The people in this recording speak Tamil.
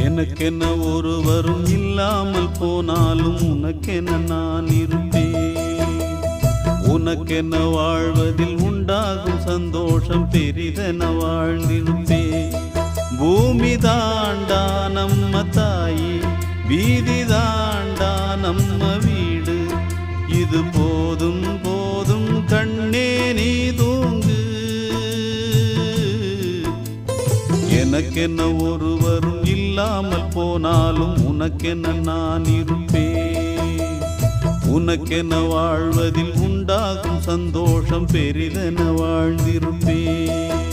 எனக்கென்ன ஒருவரும் இல்லாமல் போனாலும் உனக்கென்ன நான் இருப்பேன். உனக்கென்ன வாழ்வதில் உண்டாகும் சந்தோஷம் பெரிதென வாழ்ந்திருப்பேன். பூமி தாண்டா நம்ம தாயி, வீதி தாண்டா நம்ம வீடு. இது போதும் போதும் கண்ணே நீ தூங்கு. எனக்கென்ன ஒருவரும் இல்லாமல் போனாலும் உனக்கென்ன நான் இருப்பேன். உனக்கென்ன வாழ்வதில் உண்டாகும் சந்தோஷம் பெரிதென வாழ்ந்திருப்பேன்.